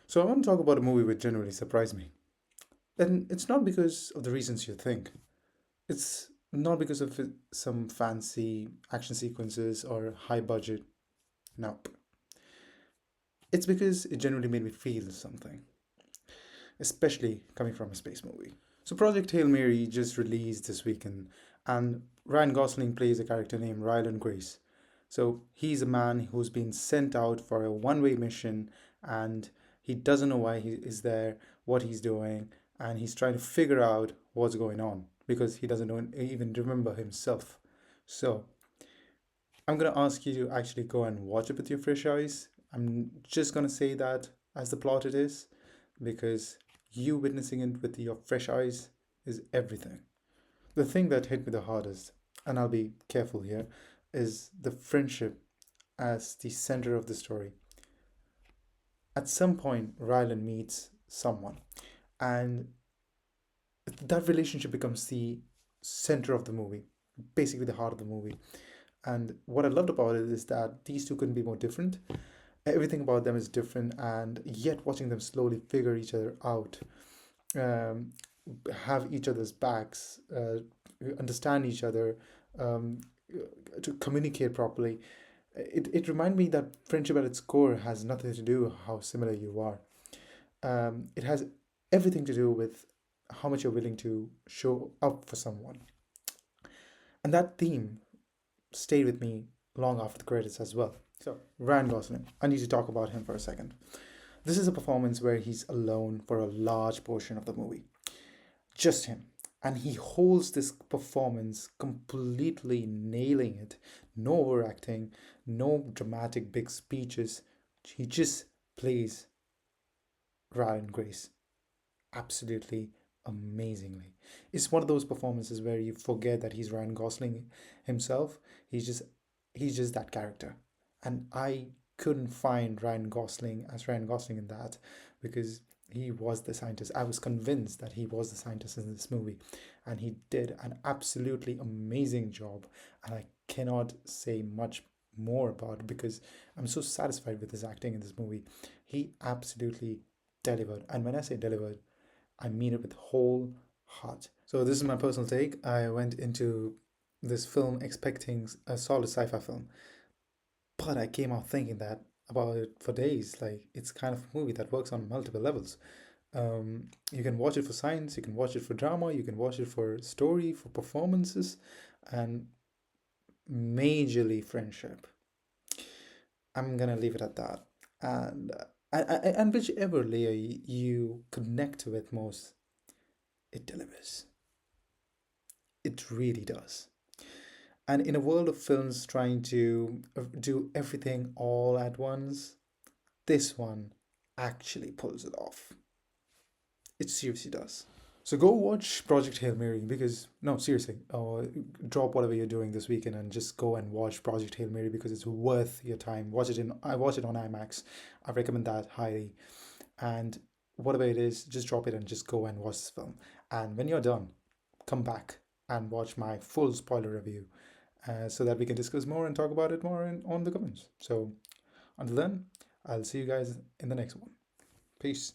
So I want to talk about a movie which genuinely surprised me. And it's not because of the reasons you think. It's not because of some fancy action sequences or high budget. Nope. It's because it genuinely made me feel something, especially coming from a space movie. So Project Hail Mary just released this weekend, and Ryan Gosling plays a character named Ryland Grace. So he's a man who's been sent out for a one-way mission, and he doesn't know why he is there, what he's doing, and he's trying to figure out what's going on because he doesn't even remember himself. So I'm gonna ask you to actually go and watch it with your fresh eyes. I'm just gonna say that as the plot it is, because you witnessing it with your fresh eyes is everything. The thing that hit me the hardest, and I'll be careful here, is the friendship as the center of the story. At some point, Rylan meets someone, and that relationship becomes the center of the movie, basically the heart of the movie. And what I loved about it is that these two couldn't be more different. Everything about them is different, and yet watching them slowly figure each other out, um, have each other's backs, understand each other, um, to communicate properly. It reminded me that friendship at its core has nothing to do with how similar you are. It has everything to do with how much you're willing to show up for someone. And that theme stayed with me long after the credits as well. So, Ryan Gosling, I need to talk about him for a second. This is a performance where he's alone for a large portion of the movie. Just him. And he holds this performance completely nailing it. No overacting, no dramatic big speeches. He just plays Ryan Grace absolutely amazingly. It's one of those performances where you forget that he's Ryan Gosling himself. He's just he's just that character. And I couldn't find Ryan Gosling as Ryan Gosling in that because he was the scientist. I was convinced that he was the scientist in this movie, and he did an absolutely amazing job. And I cannot say much more about it because I'm so satisfied with his acting in this movie. He absolutely delivered. And when I say delivered, I mean it with whole heart. So this is my personal take. I went into this film expecting a solid sci-fi film, but I came out thinking that about it for days. Like it's kind of a movie that works on multiple levels. You can watch it for science, you can watch it for drama, you can watch it for story, for performances, and majorly friendship. I'm gonna leave it at that. And and whichever layer you connect with most, it delivers. It really does. And in a world of films trying to do everything all at once, this one actually pulls it off. It seriously does. So go watch Project Hail Mary because no, seriously, drop whatever you're doing this weekend and just go and watch Project Hail Mary because it's worth your time. I watch it on IMAX. I recommend that highly. And whatever it is, just drop it and just go and watch this film. And when you're done, come back and watch my full spoiler review, so that we can discuss more and talk about it more on the comments. So until then, I'll see you guys in the next one. Peace.